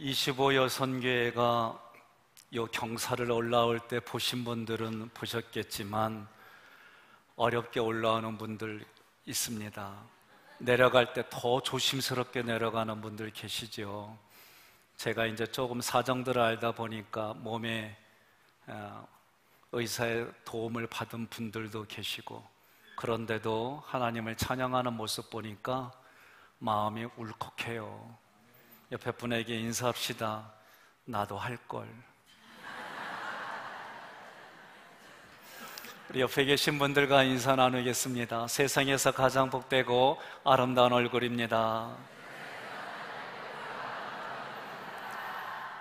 25 여선교회가 요 경사를 올라올 때 보신 분들은 보셨겠지만 어렵게 올라오는 분들 있습니다. 내려갈 때 더 조심스럽게 내려가는 분들 계시죠. 제가 이제 조금 사정들을 알다 보니까 몸에 의사의 도움을 받은 분들도 계시고, 그런데도 하나님을 찬양하는 모습 보니까 마음이 울컥해요. 옆에 분에게 인사합시다. 나도 할걸. 우리 옆에 계신 분들과 인사 나누겠습니다. 세상에서 가장 복되고 아름다운 얼굴입니다.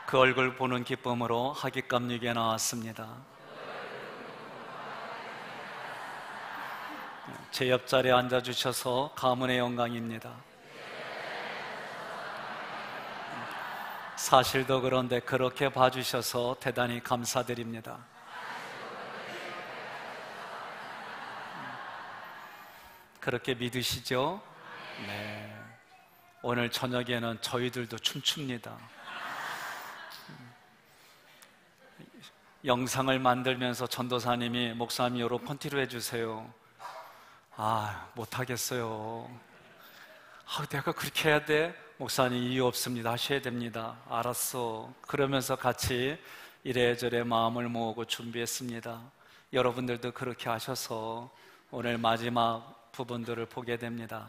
그 얼굴 보는 기쁨으로 하깃감리교에 나왔습니다. 제 옆자리에 앉아주셔서 가문의 영광입니다. 사실도 그런데 그렇게 봐주셔서 대단히 감사드립니다. 그렇게 믿으시죠? 네. 오늘 저녁에는 저희들도 춤춥니다. 영상을 만들면서 전도사님이 목사님 요로 컨티로 해주세요. 못하겠어요. 내가 그렇게 해야 돼? 목사님 이유 없습니다. 하셔야 됩니다. 알았어. 그러면서 같이 이래저래 마음을 모으고 준비했습니다. 여러분들도 그렇게 하셔서 오늘 마지막 부분들을 보게 됩니다.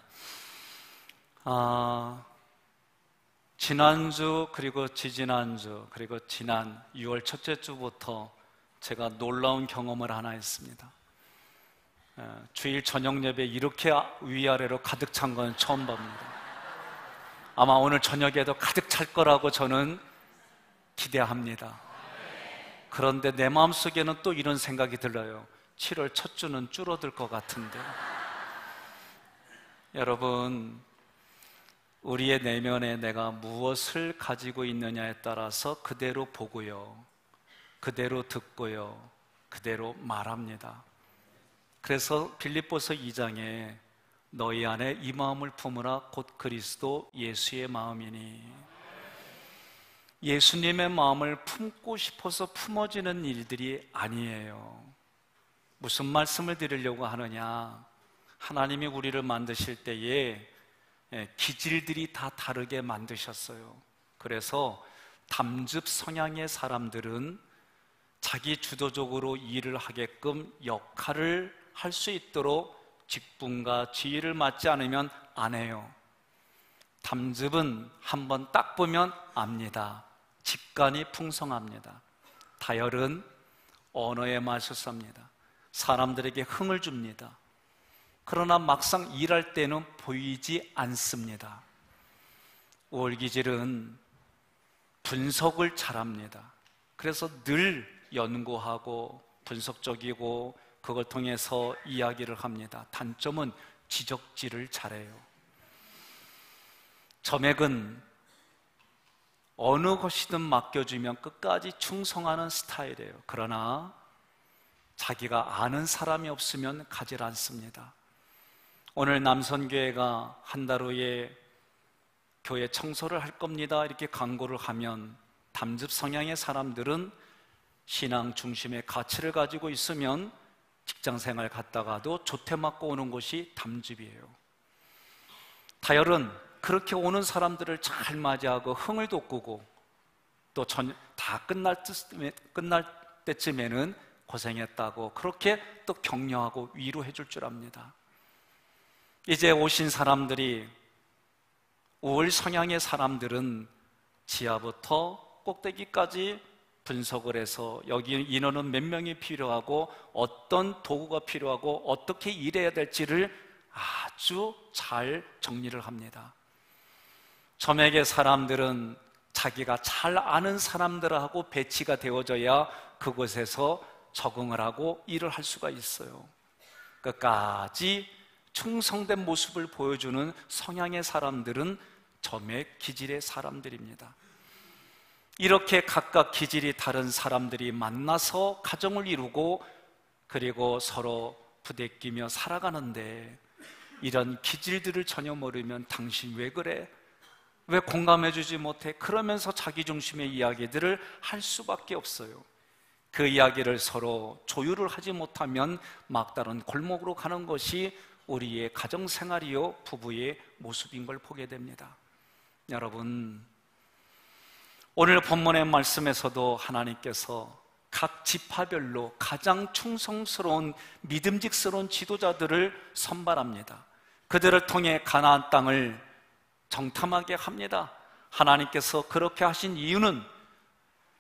지난주 그리고 지지난주 그리고 지난 6월 첫째 주부터 제가 놀라운 경험을 하나 했습니다. 주일 저녁 예배 이렇게 위아래로 가득 찬 건 처음 봅니다. 아마 오늘 저녁에도 가득 찰 거라고 저는 기대합니다. 그런데 내 마음속에는 또 이런 생각이 들어요. 7월 첫 주는 줄어들 것 같은데. 여러분, 우리의 내면에 내가 무엇을 가지고 있느냐에 따라서 그대로 보고요, 그대로 듣고요, 그대로 말합니다. 그래서 빌립보서 2장에 너희 안에 이 마음을 품으라 곧 그리스도 예수의 마음이니, 예수님의 마음을 품고 싶어서 품어지는 일들이 아니에요. 무슨 말씀을 드리려고 하느냐? 하나님이 우리를 만드실 때에 기질들이 다 다르게 만드셨어요. 그래서 담즙 성향의 사람들은 자기 주도적으로 일을 하게끔 역할을 할 수 있도록 직분과 지위를 맡지 않으면 안 해요. 담즙은 한번 딱 보면 압니다. 직관이 풍성합니다. 다혈은 언어의 마술사입니다. 사람들에게 흥을 줍니다. 그러나 막상 일할 때는 보이지 않습니다. 우월기질은 분석을 잘합니다. 그래서 늘 연구하고 분석적이고 그걸 통해서 이야기를 합니다. 단점은 지적질을 잘해요. 점액은 어느 것이든 맡겨주면 끝까지 충성하는 스타일이에요. 그러나 자기가 아는 사람이 없으면 가질 않습니다. 오늘 남선교회가 한 달 후에 교회 청소를 할 겁니다 이렇게 광고를 하면, 담즙 성향의 사람들은 신앙 중심의 가치를 가지고 있으면 직장생활 갔다가도 조퇴 맞고 오는 곳이 담즙이에요. 다혈은 그렇게 오는 사람들을 잘 맞이하고 흥을 돋구고, 또 다 끝날 때쯤에는 고생했다고 그렇게 또 격려하고 위로해 줄 줄 압니다. 이제 오신 사람들이, 우월 성향의 사람들은 지하부터 꼭대기까지 분석을 해서 여기 인원은 몇 명이 필요하고 어떤 도구가 필요하고 어떻게 일해야 될지를 아주 잘 정리를 합니다. 점액의 사람들은 자기가 잘 아는 사람들하고 배치가 되어져야 그곳에서 적응을 하고 일을 할 수가 있어요. 끝까지 충성된 모습을 보여주는 성향의 사람들은 점액 기질의 사람들입니다. 이렇게 각각 기질이 다른 사람들이 만나서 가정을 이루고 그리고 서로 부대끼며 살아가는데, 이런 기질들을 전혀 모르면 당신 왜 그래? 왜 공감해주지 못해? 그러면서 자기중심의 이야기들을 할 수밖에 없어요. 그 이야기를 서로 조율을 하지 못하면 막다른 골목으로 가는 것이 우리의 가정생활이요 부부의 모습인 걸 보게 됩니다. 여러분, 오늘 본문의 말씀에서도 하나님께서 각 지파별로 가장 충성스러운 믿음직스러운 지도자들을 선발합니다. 그들을 통해 가나안 땅을 정탐하게 합니다. 하나님께서 그렇게 하신 이유는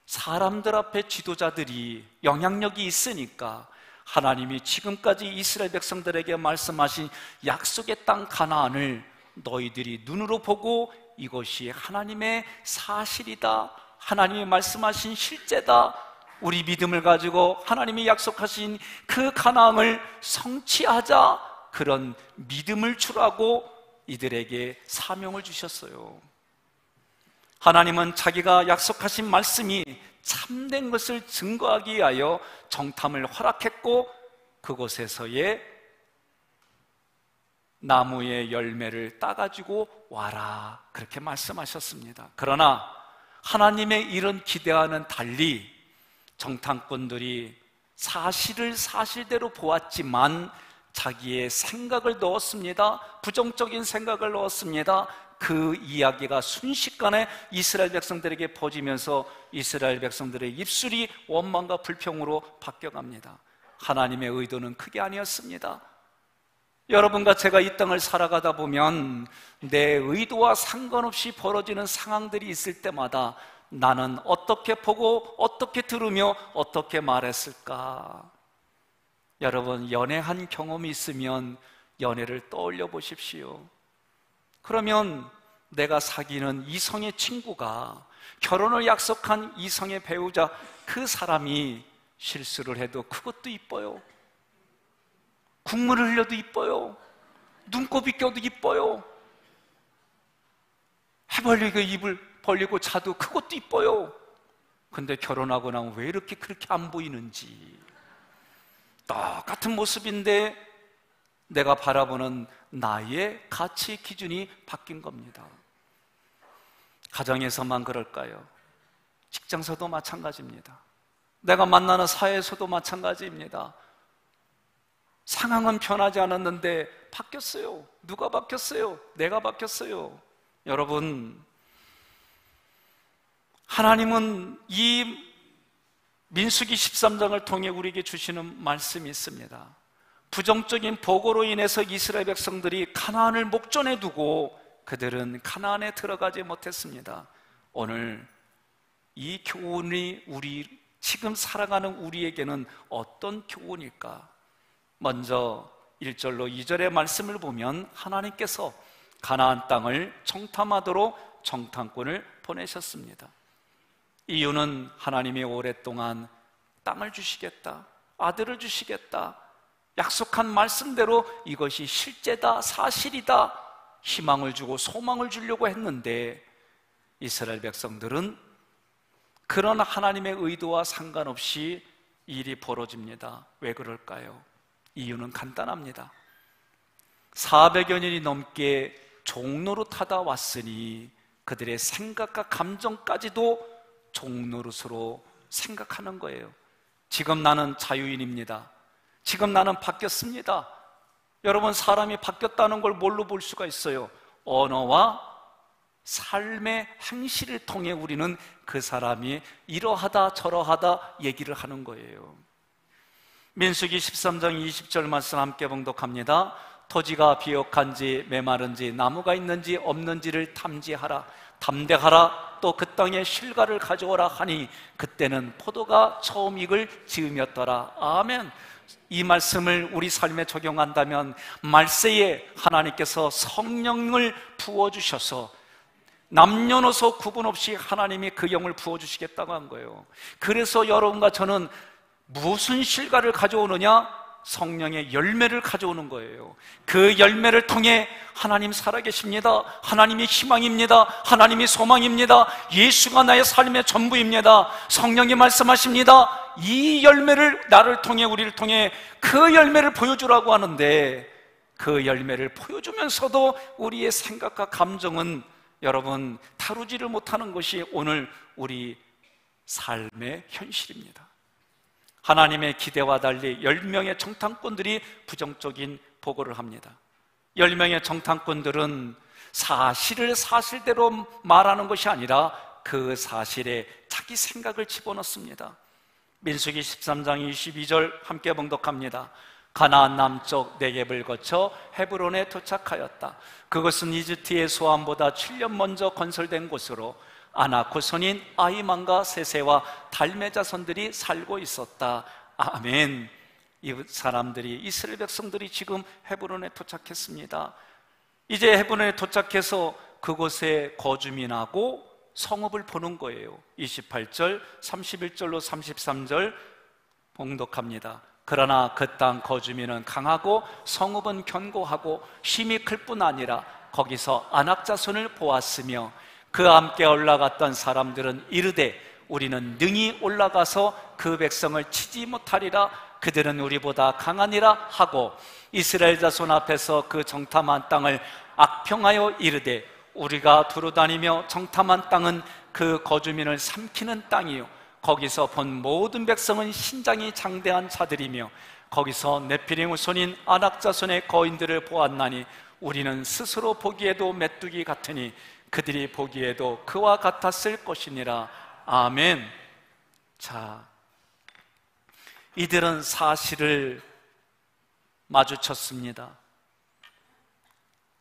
사람들 앞에 지도자들이 영향력이 있으니까 하나님이 지금까지 이스라엘 백성들에게 말씀하신 약속의 땅 가나안을 너희들이 눈으로 보고 이것이 하나님의 사실이다, 하나님이 말씀하신 실제다, 우리 믿음을 가지고 하나님이 약속하신 그 가나안을 성취하자, 그런 믿음을 주라고 이들에게 사명을 주셨어요. 하나님은 자기가 약속하신 말씀이 참된 것을 증거하기 위하여 정탐을 허락했고 그곳에서의 나무의 열매를 따가지고 와라, 그렇게 말씀하셨습니다. 그러나 하나님의 이런 기대와는 달리 정탐꾼들이 사실을 사실대로 보았지만 자기의 생각을 넣었습니다. 부정적인 생각을 넣었습니다. 그 이야기가 순식간에 이스라엘 백성들에게 퍼지면서 이스라엘 백성들의 입술이 원망과 불평으로 바뀌어갑니다. 하나님의 의도는 크게 아니었습니다. 여러분과 제가 이 땅을 살아가다 보면 내 의도와 상관없이 벌어지는 상황들이 있을 때마다 나는 어떻게 보고 어떻게 들으며 어떻게 말했을까? 여러분, 연애한 경험이 있으면 연애를 떠올려 보십시오. 그러면 내가 사귀는 이성의 친구가, 결혼을 약속한 이성의 배우자, 그 사람이 실수를 해도 그것도 이뻐요. 국물을 흘려도 이뻐요. 눈곱이 껴도 이뻐요. 해벌리고 입을 벌리고 자도 그것도 이뻐요. 근데 결혼하고 나면 왜 이렇게 그렇게 안 보이는지, 똑같은 모습인데 내가 바라보는 나의 가치 기준이 바뀐 겁니다. 가정에서만 그럴까요? 직장에서도 마찬가지입니다. 내가 만나는 사회에서도 마찬가지입니다. 상황은 변하지 않았는데 바뀌었어요. 누가 바뀌었어요? 내가 바뀌었어요. 여러분, 하나님은 이 민수기 13장을 통해 우리에게 주시는 말씀이 있습니다. 부정적인 보고로 인해서 이스라엘 백성들이 가나안을 목전에 두고 그들은 가나안에 들어가지 못했습니다. 오늘 이 교훈이 우리 지금 살아가는 우리에게는 어떤 교훈일까? 먼저 1절로 2절의 말씀을 보면 하나님께서 가나안 땅을 정탐하도록 정탐꾼을 보내셨습니다. 이유는 하나님이 오랫동안 땅을 주시겠다, 아들을 주시겠다, 약속한 말씀대로 이것이 실제다, 사실이다, 희망을 주고 소망을 주려고 했는데 이스라엘 백성들은 그런 하나님의 의도와 상관없이 일이 벌어집니다. 왜 그럴까요? 이유는 간단합니다. 400여 년이 넘게 종노릇하다 왔으니 그들의 생각과 감정까지도 종노릇으로 생각하는 거예요. 지금 나는 자유인입니다. 지금 나는 바뀌었습니다. 여러분, 사람이 바뀌었다는 걸 뭘로 볼 수가 있어요? 언어와 삶의 행실을 통해 우리는 그 사람이 이러하다 저러하다 얘기를 하는 거예요. 민수기 13장 20절 말씀 함께 봉독합니다. 토지가 비옥한지 메마른지 나무가 있는지 없는지를 탐지하라. 담대하라. 또 그 땅에 실과를 가져오라 하니 그때는 포도가 처음 익을 즈음이었더라. 아멘. 이 말씀을 우리 삶에 적용한다면 말세에 하나님께서 성령을 부어주셔서 남녀노소 구분 없이 하나님이 그 영을 부어주시겠다고 한 거예요. 그래서 여러분과 저는 무슨 실과를 가져오느냐? 성령의 열매를 가져오는 거예요. 그 열매를 통해 하나님 살아계십니다, 하나님이 희망입니다, 하나님이 소망입니다, 예수가 나의 삶의 전부입니다, 성령이 말씀하십니다. 이 열매를 나를 통해, 우리를 통해 그 열매를 보여주라고 하는데 그 열매를 보여주면서도 우리의 생각과 감정은 여러분 다루지를 못하는 것이 오늘 우리 삶의 현실입니다. 하나님의 기대와 달리 10명의 정탐꾼들이 부정적인 보고를 합니다. 10명의 정탐꾼들은 사실을 사실대로 말하는 것이 아니라 그 사실에 자기 생각을 집어넣습니다. 민수기 13장 22절 함께 봉독합니다. 가나안 남쪽 네겝을 거쳐 헤브론에 도착하였다. 그것은 이집트의 소암보다 7년 먼저 건설된 곳으로 아낙 후손인 아히만과 세세와 달메 자손들이 살고 있었다. 아멘. 이 사람들이, 이스라엘 백성들이 지금 헤브론에 도착했습니다. 이제 헤브론에 도착해서 그곳에 거주민하고 성읍을 보는 거예요. 28절, 31절로 33절 봉독합니다. 그러나 그 땅 거주민은 강하고 성읍은 견고하고 힘이 클 뿐 아니라 거기서 아낙 자손을 보았으며 그와 함께 올라갔던 사람들은 이르되 우리는 능히 올라가서 그 백성을 치지 못하리라. 그들은 우리보다 강하니라 하고 이스라엘 자손 앞에서 그 정탐한 땅을 악평하여 이르되 우리가 두루다니며 정탐한 땅은 그 거주민을 삼키는 땅이요 거기서 본 모든 백성은 신장이 장대한 자들이며 거기서 네피림 후손인 아낙 자손의 거인들을 보았나니 우리는 스스로 보기에도 메뚜기 같으니 그들이 보기에도 그와 같았을 것이니라. 아멘. 자, 이들은 사실을 마주쳤습니다.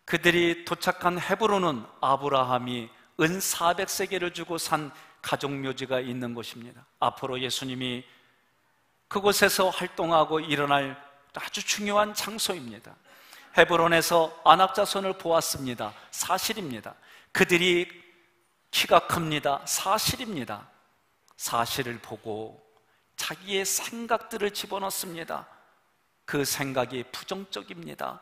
그들이 도착한 헤브론은 아브라함이 은 400세겔을 주고 산 가족묘지가 있는 곳입니다. 앞으로 예수님이 그곳에서 활동하고 일어날 아주 중요한 장소입니다. 헤브론에서 아낙 자손을 보았습니다. 사실입니다. 그들이 키가 큽니다. 사실입니다. 사실을 보고 자기의 생각들을 집어넣습니다. 그 생각이 부정적입니다.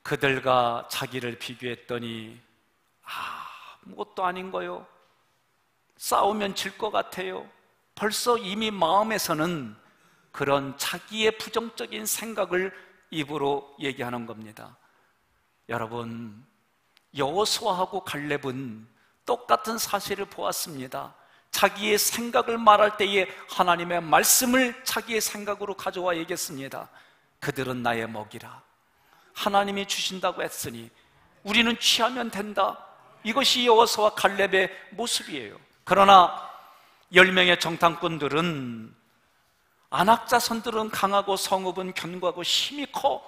그들과 자기를 비교했더니 아무것도 아닌 거요. 싸우면 질 것 같아요. 벌써 이미 마음에서는 그런 자기의 부정적인 생각을 입으로 얘기하는 겁니다. 여러분, 여호수아하고 갈렙은 똑같은 사실을 보았습니다. 자기의 생각을 말할 때에 하나님의 말씀을 자기의 생각으로 가져와 얘기했습니다. 그들은 나의 먹이라. 하나님이 주신다고 했으니 우리는 취하면 된다. 이것이 여호수아와 갈렙의 모습이에요. 그러나 10명의 정탐꾼들은 아낙 자손들은 강하고 성읍은 견고하고 힘이 커.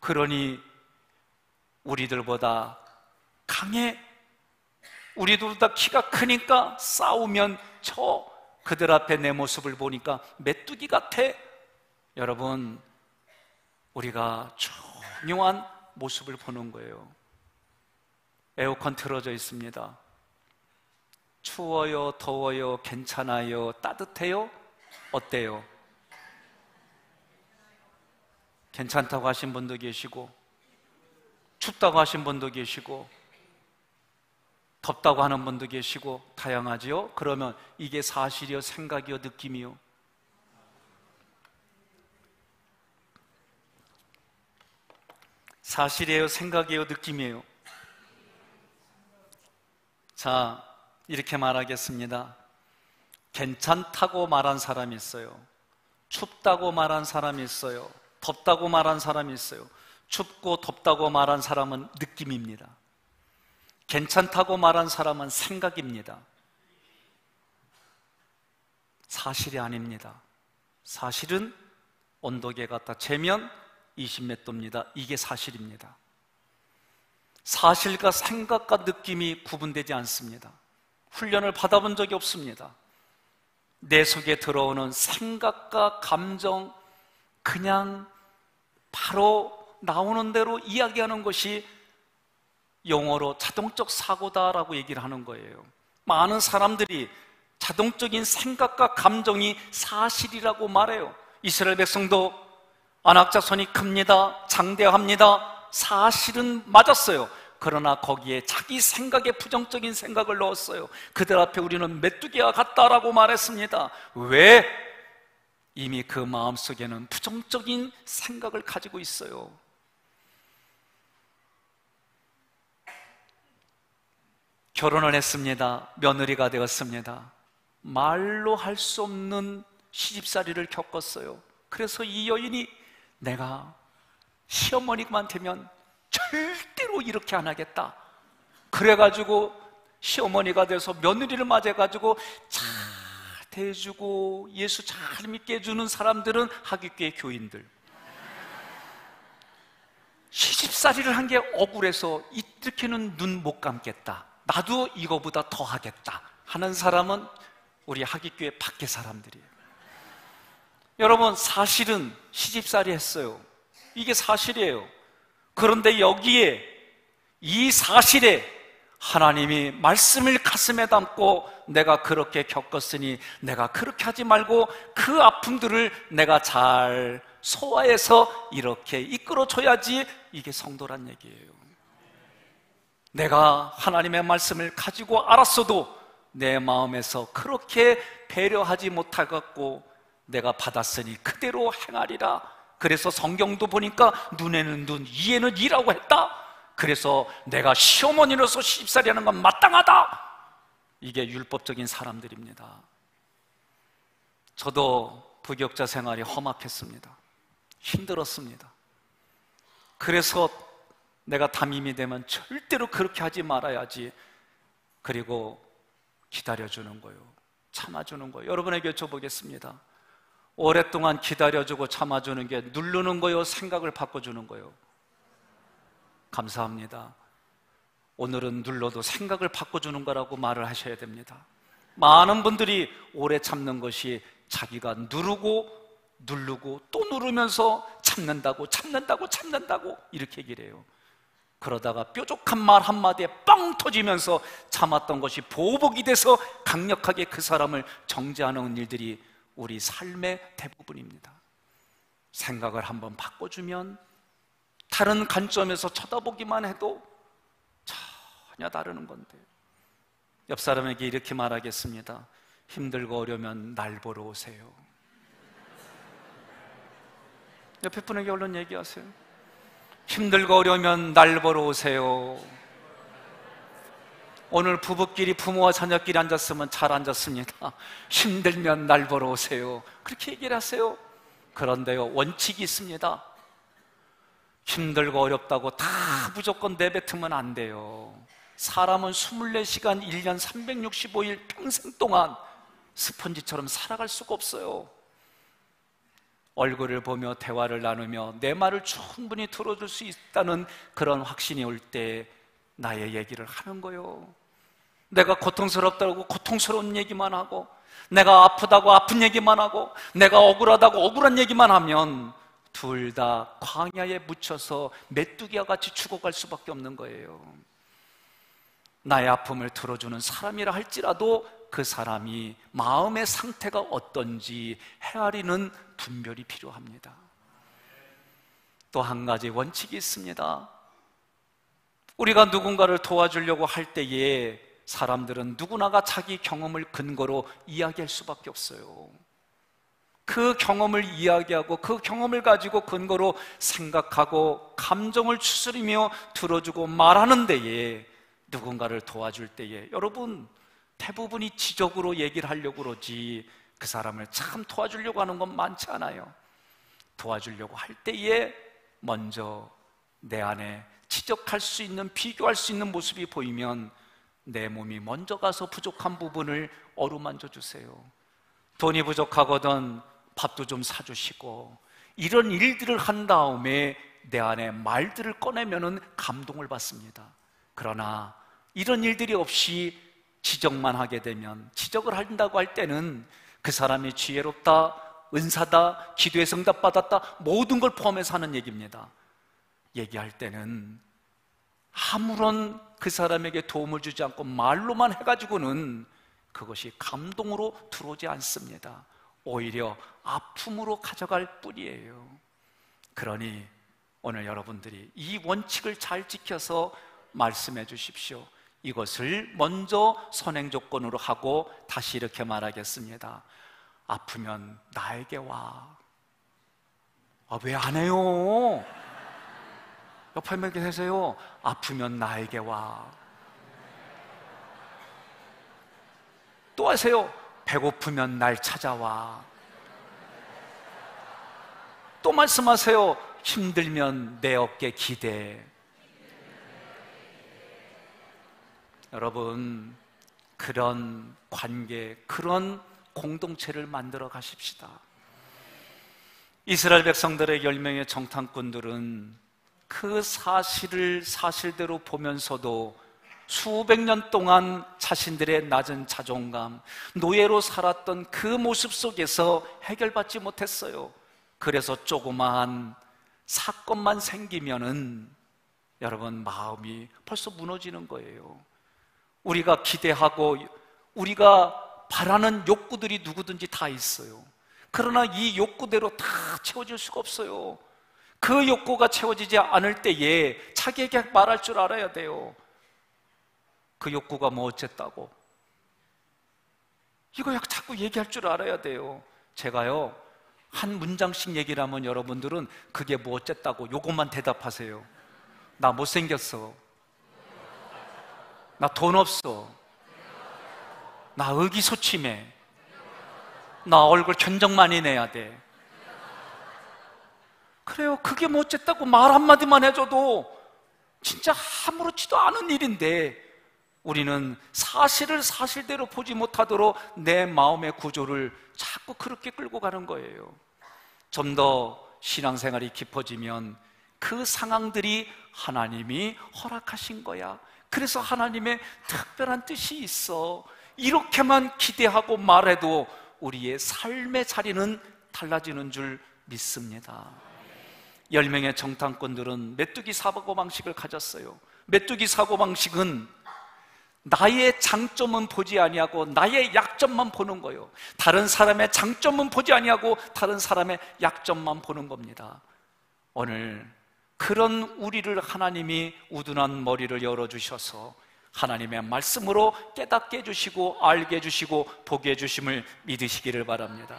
그러니 우리들보다 강해. 우리들보다 키가 크니까 싸우면 져. 그들 앞에 내 모습을 보니까 메뚜기 같아. 여러분, 우리가 중요한 모습을 보는 거예요. 에어컨 틀어져 있습니다. 추워요, 더워요, 괜찮아요, 따뜻해요? 어때요? 괜찮다고 하신 분도 계시고, 춥다고 하신 분도 계시고, 덥다고 하는 분도 계시고, 다양하지요? 그러면 이게 사실이요, 생각이요, 느낌이요? 사실이에요, 생각이에요, 느낌이에요? 자, 이렇게 말하겠습니다. 괜찮다고 말한 사람이 있어요. 춥다고 말한 사람이 있어요. 덥다고 말한 사람이 있어요. 춥고 덥다고 말한 사람은 느낌입니다. 괜찮다고 말한 사람은 생각입니다. 사실이 아닙니다. 사실은 온도계 갖다 재면 20몇 도입니다. 이게 사실입니다. 사실과 생각과 느낌이 구분되지 않습니다. 훈련을 받아본 적이 없습니다. 내 속에 들어오는 생각과 감정, 그냥 바로 나오는 대로 이야기하는 것이 영어로 자동적 사고다라고 얘기를 하는 거예요. 많은 사람들이 자동적인 생각과 감정이 사실이라고 말해요. 이스라엘 백성도 아낙 자손이 큽니다, 장대합니다. 사실은 맞았어요. 그러나 거기에 자기 생각에 부정적인 생각을 넣었어요. 그들 앞에 우리는 메뚜기와 같다라고 말했습니다. 왜? 이미 그 마음속에는 부정적인 생각을 가지고 있어요. 결혼을 했습니다. 며느리가 되었습니다. 말로 할 수 없는 시집살이를 겪었어요. 그래서 이 여인이 내가 시어머니만 되면 절대로 이렇게 안 하겠다. 그래가지고 시어머니가 돼서 며느리를 맞아가지고 잘 대해주고 예수 잘 믿게 해주는 사람들은 하기교회 교인들. 시집살이를 한 게 억울해서 이렇게는 눈 못 감겠다, 나도 이거보다 더 하겠다 하는 사람은 우리 하기교회 밖에 사람들이에요. 여러분, 사실은 시집살이 했어요. 이게 사실이에요. 그런데 여기에 이 사실에 하나님이 말씀을 가슴에 담고 내가 그렇게 겪었으니 내가 그렇게 하지 말고 그 아픔들을 내가 잘 소화해서 이렇게 이끌어줘야지, 이게 성도란 얘기예요. 내가 하나님의 말씀을 가지고 알았어도 내 마음에서 그렇게 배려하지 못하겠고 내가 받았으니 그대로 행하리라. 그래서 성경도 보니까 눈에는 눈, 이에는 이라고 했다. 그래서 내가 시어머니로서 시집살이 하는 건 마땅하다. 이게 율법적인 사람들입니다. 저도 부교육자 생활이 험악했습니다. 힘들었습니다. 그래서 내가 담임이 되면 절대로 그렇게 하지 말아야지. 그리고 기다려주는 거예요. 참아주는 거예요. 여러분에게 여쭤보겠습니다. 오랫동안 기다려주고 참아주는 게 누르는 거요, 생각을 바꿔주는 거요? 감사합니다. 오늘은 눌러도 생각을 바꿔주는 거라고 말을 하셔야 됩니다. 많은 분들이 오래 참는 것이 자기가 누르고 또 누르면서 참는다고 이렇게 얘기를 해요. 그러다가 뾰족한 말 한마디에 빵 터지면서 참았던 것이 보복이 돼서 강력하게 그 사람을 정죄하는 일들이 우리 삶의 대부분입니다. 생각을 한번 바꿔주면 다른 관점에서 쳐다보기만 해도 전혀 다르는 건데. 옆 사람에게 이렇게 말하겠습니다. 힘들고 어려우면 날 보러 오세요. 옆에 분에게 얼른 얘기하세요. 힘들고 어려우면 날 보러 오세요. 오늘 부부끼리, 부모와 자녀끼리 앉았으면 잘 앉았습니다. 힘들면 날 보러 오세요. 그렇게 얘기를 하세요. 그런데요, 원칙이 있습니다. 힘들고 어렵다고 다 무조건 내뱉으면 안 돼요. 사람은 24시간 1년 365일 평생 동안 스펀지처럼 살아갈 수가 없어요. 얼굴을 보며 대화를 나누며 내 말을 충분히 들어줄 수 있다는 그런 확신이 올 때 나의 얘기를 하는 거예요. 내가 고통스럽다고 고통스러운 얘기만 하고, 내가 아프다고 아픈 얘기만 하고, 내가 억울하다고 억울한 얘기만 하면 둘 다 광야에 묻혀서 메뚜기와 같이 죽어갈 수밖에 없는 거예요. 나의 아픔을 들어주는 사람이라 할지라도 그 사람이 마음의 상태가 어떤지 헤아리는 분별이 필요합니다. 또 한 가지 원칙이 있습니다. 우리가 누군가를 도와주려고 할 때에 사람들은 누구나가 자기 경험을 근거로 이야기할 수밖에 없어요. 그 경험을 이야기하고 그 경험을 가지고 근거로 생각하고 감정을 추스리며 들어주고 말하는 데에, 누군가를 도와줄 때에 여러분 대부분이 지적으로 얘기를 하려고 그러지 그 사람을 참 도와주려고 하는 건 많지 않아요. 도와주려고 할 때에 먼저 내 안에 지적할 수 있는, 비교할 수 있는 모습이 보이면 내 몸이 먼저 가서 부족한 부분을 어루만져 주세요. 돈이 부족하거든 밥도 좀 사주시고, 이런 일들을 한 다음에 내 안에 말들을 꺼내면은 감동을 받습니다. 그러나 이런 일들이 없이 지적만 하게 되면, 지적을 한다고 할 때는 그 사람이 지혜롭다, 은사다, 기도에 응답받았다, 모든 걸 포함해서 하는 얘기입니다. 얘기할 때는 아무런 그 사람에게 도움을 주지 않고 말로만 해가지고는 그것이 감동으로 들어오지 않습니다. 오히려 아픔으로 가져갈 뿐이에요. 그러니 오늘 여러분들이 이 원칙을 잘 지켜서 말씀해 주십시오. 이것을 먼저 선행 조건으로 하고 다시 이렇게 말하겠습니다. 아프면 나에게 와. 왜 안 해요? 옆에 분에게 하세요. 아프면 나에게 와. 또 하세요. 배고프면 날 찾아와. 또 말씀하세요. 힘들면 내 어깨 기대. 여러분, 그런 관계, 그런 공동체를 만들어 가십시다. 이스라엘 백성들의 10명의 정탐꾼들은 그 사실을 사실대로 보면서도 수백 년 동안 자신들의 낮은 자존감, 노예로 살았던 그 모습 속에서 해결받지 못했어요. 그래서 조그마한 사건만 생기면은 여러분 마음이 벌써 무너지는 거예요. 우리가 기대하고 우리가 바라는 욕구들이 누구든지 다 있어요. 그러나 이 욕구대로 다 채워질 수가 없어요. 그 욕구가 채워지지 않을 때에 자기에게 말할 줄 알아야 돼요. 그 욕구가 뭐 어쨌다고, 이거 자꾸 얘기할 줄 알아야 돼요. 제가요 한 문장씩 얘기를 하면 여러분들은 그게 뭐 어쨌다고 요것만 대답하세요. 나 못생겼어, 나 돈 없어, 나 의기소침해, 나 얼굴 견적 많이 내야 돼. 그래요. 그게 뭐 어쨌다고 말 한마디만 해줘도 진짜 아무렇지도 않은 일인데 우리는 사실을 사실대로 보지 못하도록 내 마음의 구조를 자꾸 그렇게 끌고 가는 거예요. 좀 더 신앙생활이 깊어지면 그 상황들이 하나님이 허락하신 거야. 그래서 하나님의 특별한 뜻이 있어. 이렇게만 기대하고 말해도 우리의 삶의 자리는 달라지는 줄 믿습니다. 10명의 정탐꾼들은 메뚜기 사고방식을 가졌어요. 메뚜기 사고방식은 나의 장점은 보지 아니하고 나의 약점만 보는 거예요. 다른 사람의 장점은 보지 아니하고 다른 사람의 약점만 보는 겁니다. 오늘 그런 우리를 하나님이 우둔한 머리를 열어주셔서 하나님의 말씀으로 깨닫게 해주시고 알게 해주시고 보게 해주심을 믿으시기를 바랍니다.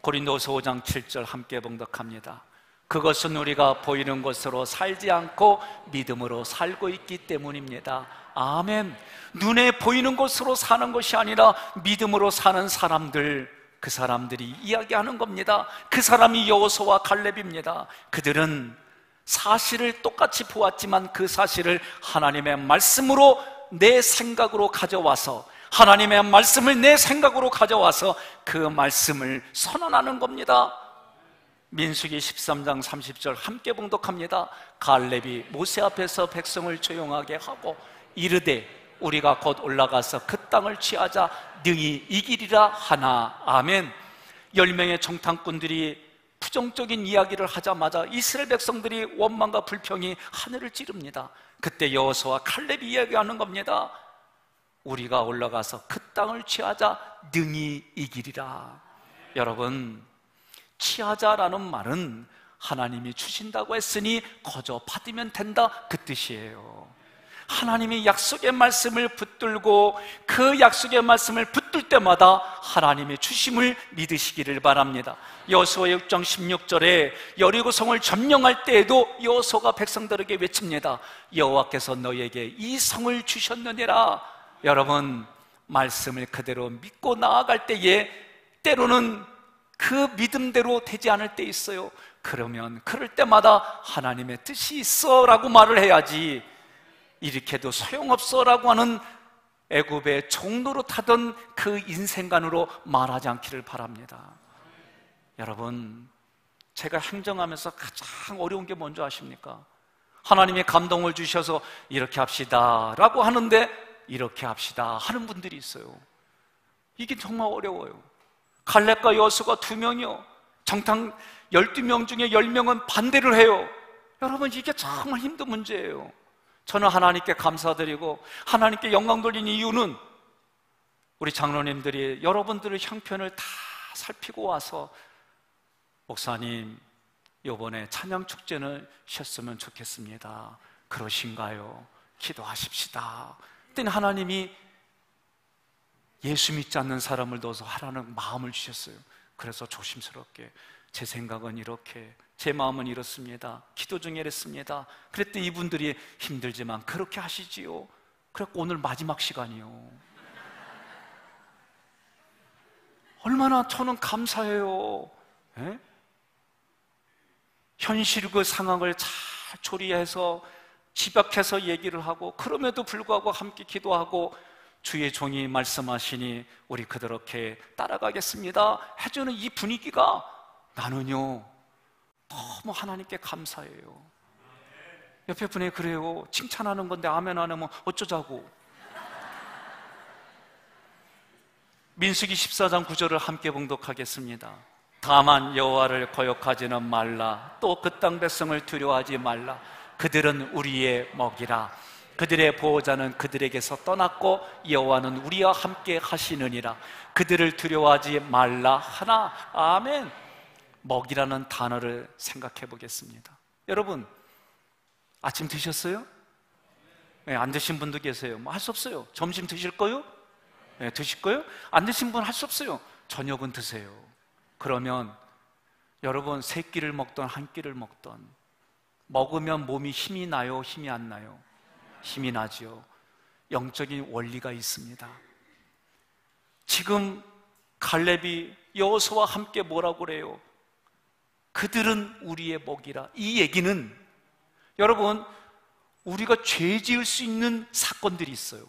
고린도서 5장 7절 함께 봉독합니다. 그것은 우리가 보이는 것으로 살지 않고 믿음으로 살고 있기 때문입니다. 아멘. 눈에 보이는 것으로 사는 것이 아니라 믿음으로 사는 사람들, 그 사람들이 이야기하는 겁니다. 그 사람이 여호수아와 갈렙입니다. 그들은 사실을 똑같이 보았지만 그 사실을 하나님의 말씀으로 내 생각으로 가져와서, 하나님의 말씀을 내 생각으로 가져와서 그 말씀을 선언하는 겁니다. 민수기 13장 30절 함께 봉독합니다. 갈렙이 모세 앞에서 백성을 조용하게 하고 이르되 우리가 곧 올라가서 그 땅을 취하자 능히 이기리라 하나. 아멘. 10명의 정탐꾼들이 부정적인 이야기를 하자마자 이스라엘 백성들이 원망과 불평이 하늘을 찌릅니다. 그때 여호수아와 칼렙이 이야기하는 겁니다. 우리가 올라가서 그 땅을 취하자 능히 이기리라. 여러분, 취하자라는 말은 하나님이 주신다고 했으니 거저 받으면 된다, 그 뜻이에요. 하나님이 약속의 말씀을 붙들고 그 약속의 말씀을 붙들 때마다 하나님의 주심을 믿으시기를 바랍니다. 여호수아 6장 16절에 여리고성을 점령할 때에도 여호수아가 백성들에게 외칩니다. 여호와께서 너희에게 이 성을 주셨느니라. 여러분, 말씀을 그대로 믿고 나아갈 때에 때로는 그 믿음대로 되지 않을 때 있어요. 그러면 그럴 때마다 하나님의 뜻이 있어 라고 말을 해야지, 이렇게도 소용없어 라고 하는 애굽의 종로로 타던 그 인생관으로 말하지 않기를 바랍니다. 여러분, 제가 행정하면서 가장 어려운 게 뭔지 아십니까? 하나님의 감동을 주셔서 이렇게 합시다 라고 하는데 이렇게 합시다 하는 분들이 있어요. 이게 정말 어려워요. 갈렙과 여호수아가 2명이요, 정탐 12명 중에 10명은 반대를 해요. 여러분, 이게 정말 힘든 문제예요. 저는 하나님께 감사드리고 하나님께 영광 돌리는 이유는 우리 장로님들이 여러분들의 형편을 다 살피고 와서 목사님, 이번에 찬양축제는 쉬었으면 좋겠습니다. 그러신가요? 기도하십시다. 그때는 하나님이 예수 믿지 않는 사람을 넣어서 하라는 마음을 주셨어요. 그래서 조심스럽게 제 생각은 이렇게, 제 마음은 이렇습니다, 기도 중에 이랬습니다. 그랬더니 이분들이 힘들지만 그렇게 하시지요. 그래서 오늘 마지막 시간이요. 얼마나 저는 감사해요. 예? 현실 그 상황을 잘 조리해서 집약해서 얘기를 하고, 그럼에도 불구하고 함께 기도하고 주의 종이 말씀하시니 우리 그렇게 따라가겠습니다 해주는 이 분위기가 나는요 너무 하나님께 감사해요. 옆에 분이 그래요. 칭찬하는 건데 아멘 안 하면 어쩌자고. 민수기 14장 9절을 함께 봉독하겠습니다. 다만 여호와를 거역하지는 말라. 또 그 땅 백성을 두려워하지 말라. 그들은 우리의 먹이라. 그들의 보호자는 그들에게서 떠났고 여호와는 우리와 함께 하시느니라. 그들을 두려워하지 말라 하나. 아멘. 먹이라는 단어를 생각해 보겠습니다. 여러분, 아침 드셨어요? 네, 안 드신 분도 계세요. 뭐 할 수 없어요. 점심 드실 거요? 네, 드실 거요? 안 드신 분 할 수 없어요. 저녁은 드세요. 그러면 여러분, 세 끼를 먹던 한 끼를 먹던, 먹으면 몸이 힘이 나요? 힘이 안 나요? 힘이 나죠. 영적인 원리가 있습니다. 지금 갈렙이 여호수아와 함께 뭐라고 그래요? 그들은 우리의 먹이라. 이 얘기는 여러분, 우리가 죄 지을 수 있는 사건들이 있어요.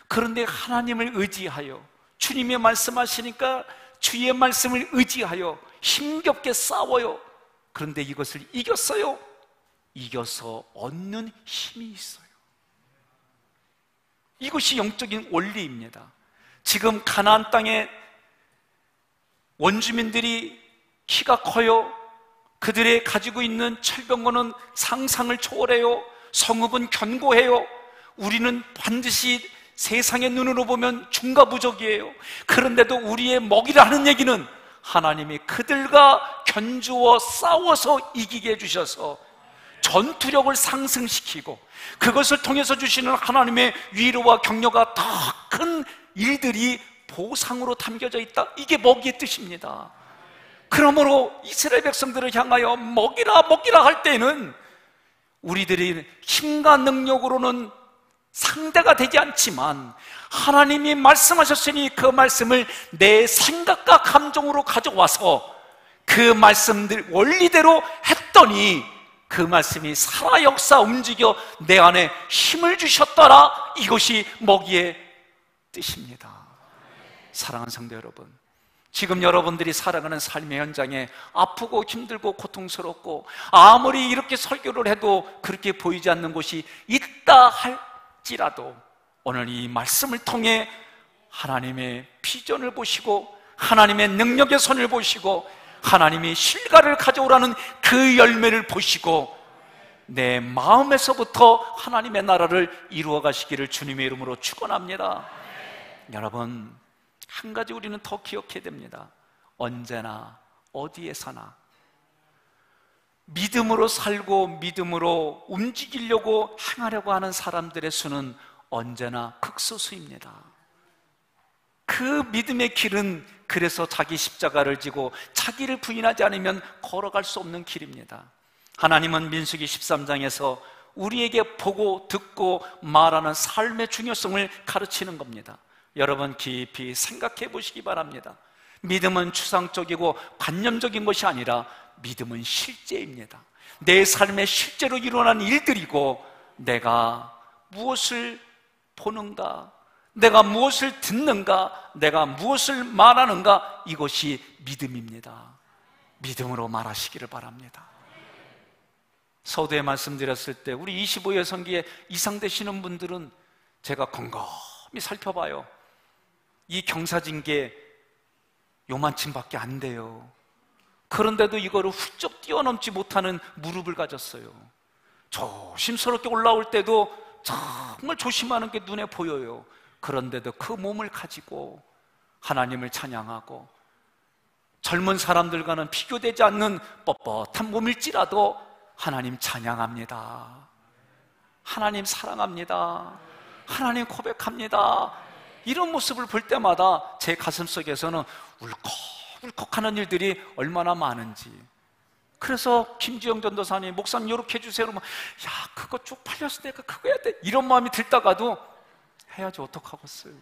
그런데 하나님을 의지하여, 주님의 말씀하시니까 주의 말씀을 의지하여 힘겹게 싸워요. 그런데 이것을 이겼어요. 이겨서 얻는 힘이 있어요. 이것이 영적인 원리입니다. 지금 가나안 땅에 원주민들이 키가 커요. 그들의 가지고 있는 철병거는 상상을 초월해요. 성읍은 견고해요. 우리는 반드시 세상의 눈으로 보면 중과부족이에요. 그런데도 우리의 먹이라는 얘기는 하나님이 그들과 견주어 싸워서 이기게 해주셔서 전투력을 상승시키고, 그것을 통해서 주시는 하나님의 위로와 격려가 더 큰 일들이 보상으로 담겨져 있다. 이게 먹이의 뜻입니다. 그러므로 이스라엘 백성들을 향하여 먹이라 먹이라 할 때는 우리들이 힘과 능력으로는 상대가 되지 않지만 하나님이 말씀하셨으니 그 말씀을 내 생각과 감정으로 가져와서 그 말씀들 원리대로 했더니 그 말씀이 살아 역사 움직여 내 안에 힘을 주셨더라. 이것이 먹이의 뜻입니다. 사랑하는 성도 여러분, 지금 여러분들이 살아가는 삶의 현장에 아프고 힘들고 고통스럽고 아무리 이렇게 설교를 해도 그렇게 보이지 않는 곳이 있다 할지라도 오늘 이 말씀을 통해 하나님의 비전을 보시고 하나님의 능력의 손을 보시고 하나님이 실과를 가져오라는 그 열매를 보시고 내 마음에서부터 하나님의 나라를 이루어 가시기를 주님의 이름으로 축원합니다. 여러분, 한 가지 우리는 더 기억해야 됩니다. 언제나 어디에서나 믿음으로 살고 믿음으로 움직이려고 행하려고 하는 사람들의 수는 언제나 극소수입니다. 그 믿음의 길은 그래서 자기 십자가를 지고 자기를 부인하지 않으면 걸어갈 수 없는 길입니다. 하나님은 민수기 13장에서 우리에게 보고 듣고 말하는 삶의 중요성을 가르치는 겁니다. 여러분 깊이 생각해 보시기 바랍니다. 믿음은 추상적이고 관념적인 것이 아니라 믿음은 실제입니다. 내 삶에 실제로 일어난 일들이고 내가 무엇을 보는가, 내가 무엇을 듣는가, 내가 무엇을 말하는가, 이것이 믿음입니다. 믿음으로 말하시기를 바랍니다. 서두에 말씀드렸을 때 우리 25회 성기에 이상 되시는 분들은 제가 곰곰이 살펴봐요. 이 경사진게 요만큼밖에 안 돼요. 그런데도 이거를 훌쩍 뛰어넘지 못하는 무릎을 가졌어요. 조심스럽게 올라올 때도 정말 조심하는 게 눈에 보여요. 그런데도 그 몸을 가지고 하나님을 찬양하고 젊은 사람들과는 비교되지 않는 뻣뻣한 몸일지라도 하나님 찬양합니다. 하나님 사랑합니다. 하나님 고백합니다. 이런 모습을 볼 때마다 제 가슴속에서는 울컥울컥하는 일들이 얼마나 많은지. 그래서 김지영 전도사님, 목사님 이렇게 해주세요. 그러면 야, 그거 쪽팔려서 내가 그거 해야 돼, 이런 마음이 들다가도 해야지 어떡하겠어요.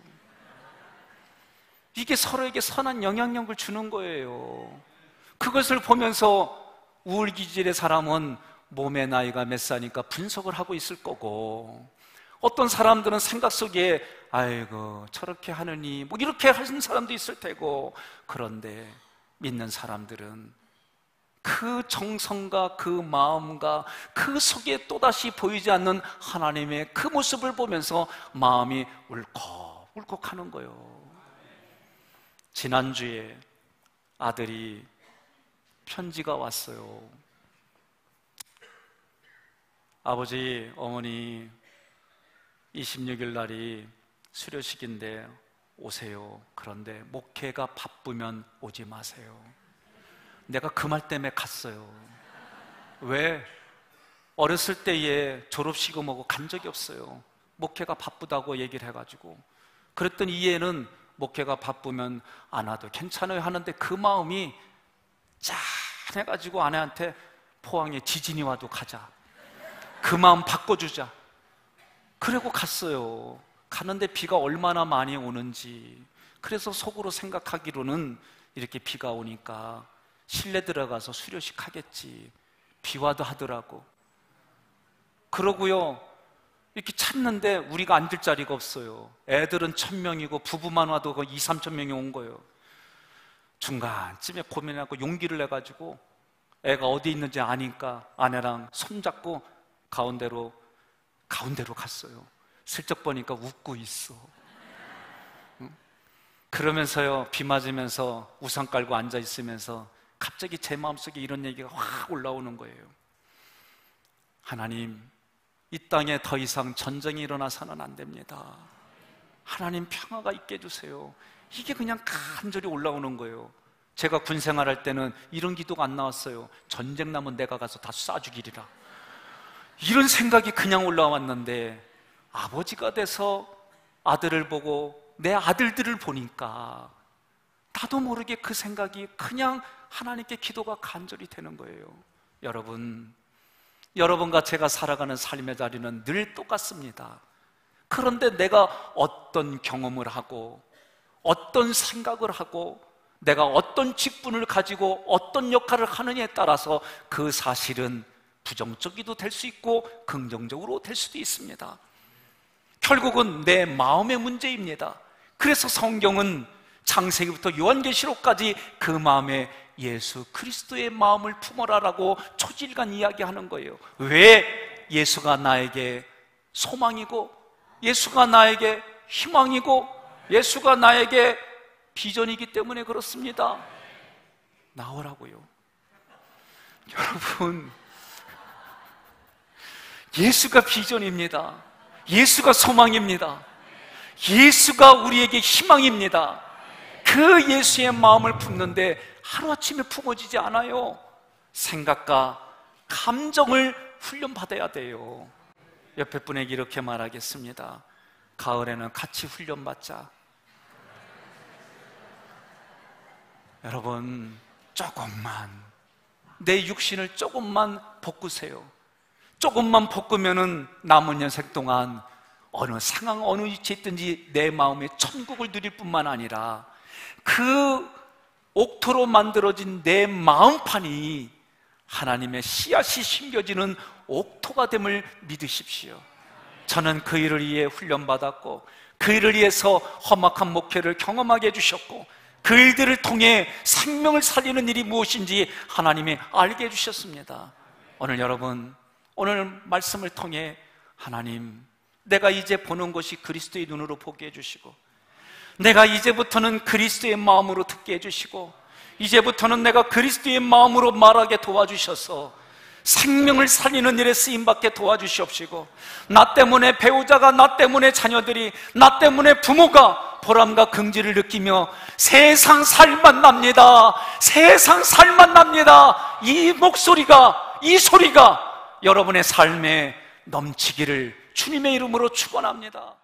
이게 서로에게 선한 영향력을 주는 거예요. 그것을 보면서 우울기질의 사람은 몸의 나이가 몇 살이니까 분석을 하고 있을 거고, 어떤 사람들은 생각 속에 아이고 저렇게 하느니 뭐 이렇게 하는 사람도 있을 테고, 그런데 믿는 사람들은 그 정성과 그 마음과 그 속에 또다시 보이지 않는 하나님의 그 모습을 보면서 마음이 울컥울컥 하는 거예요. 지난주에 아들이 편지가 왔어요. 아버지, 어머니 26일 날이 수료식인데 오세요. 그런데 목회가 바쁘면 오지 마세요. 내가 그 말 때문에 갔어요. 왜? 어렸을 때에 졸업식을 먹고 간 적이 없어요. 목회가 바쁘다고 얘기를 해가지고. 그랬더니 이 애는 목회가 바쁘면 안 와도 괜찮아요 하는데 그 마음이 짠해가지고 아내한테 포항에 지진이 와도 가자, 그 마음 바꿔주자. 그러고 갔어요. 가는데 비가 얼마나 많이 오는지. 그래서 속으로 생각하기로는 이렇게 비가 오니까 실내 들어가서 수료식 하겠지. 비 와도 하더라고. 그러고요, 이렇게 찾는데 우리가 앉을 자리가 없어요. 애들은 1000명이고 부부만 와도 거의 2~3,000명이 온 거예요. 중간쯤에 고민하고 용기를 내가지고 애가 어디 있는지 아니까 아내랑 손잡고 가운데로 갔어요. 슬쩍 보니까 웃고 있어. 그러면서요, 비 맞으면서 우산 깔고 앉아 있으면서 갑자기 제 마음속에 이런 얘기가 확 올라오는 거예요. 하나님, 이 땅에 더 이상 전쟁이 일어나서는 안 됩니다. 하나님, 평화가 있게 해주세요. 이게 그냥 간절히 올라오는 거예요. 제가 군 생활할 때는 이런 기도가 안 나왔어요. 전쟁 나면 내가 가서 다 쏴 죽이리라, 이런 생각이 그냥 올라왔는데, 아버지가 돼서 아들을 보고 내 아들들을 보니까 나도 모르게 그 생각이 그냥 하나님께 기도가 간절히 되는 거예요. 여러분과 제가 살아가는 삶의 자리는 늘 똑같습니다. 그런데 내가 어떤 경험을 하고 어떤 생각을 하고 내가 어떤 직분을 가지고 어떤 역할을 하느냐에 따라서 그 사실은 부정적이도 될 수 있고 긍정적으로 될 수도 있습니다. 결국은 내 마음의 문제입니다. 그래서 성경은 창세기부터 요한계시록까지 그 마음에 예수 그리스도의 마음을 품어라라고 초질간 이야기하는 거예요. 왜? 예수가 나에게 소망이고 예수가 나에게 희망이고 예수가 나에게 비전이기 때문에 그렇습니다. 나오라고요. 여러분, 예수가 비전입니다. 예수가 소망입니다. 예수가 우리에게 희망입니다. 그 예수의 마음을 품는데 하루아침에 품어지지 않아요. 생각과 감정을 훈련받아야 돼요. 옆에 분에게 이렇게 말하겠습니다. 가을에는 같이 훈련받자. 여러분, 조금만 내 육신을 조금만 볶으세요. 조금만 볶으면은 남은 년생 동안 어느 상황, 어느 위치에 있든지 내 마음에 천국을 누릴 뿐만 아니라 그 옥토로 만들어진 내 마음판이 하나님의 씨앗이 심겨지는 옥토가 됨을 믿으십시오. 저는 그 일을 위해 훈련받았고 그 일을 위해서 험악한 목회를 경험하게 해주셨고 그 일들을 통해 생명을 살리는 일이 무엇인지 하나님이 알게 해주셨습니다. 오늘 여러분, 오늘 말씀을 통해 하나님, 내가 이제 보는 것이 그리스도의 눈으로 보게 해주시고 내가 이제부터는 그리스도의 마음으로 듣게 해주시고 이제부터는 내가 그리스도의 마음으로 말하게 도와주셔서 생명을 살리는 일에 쓰임받게 도와주시옵시고 나 때문에 배우자가, 나 때문에 자녀들이, 나 때문에 부모가 보람과 긍지를 느끼며 세상 살만 납니다. 세상 살만 납니다. 이 목소리가, 이 소리가 여러분의 삶에 넘치기를 주님의 이름으로 축원합니다.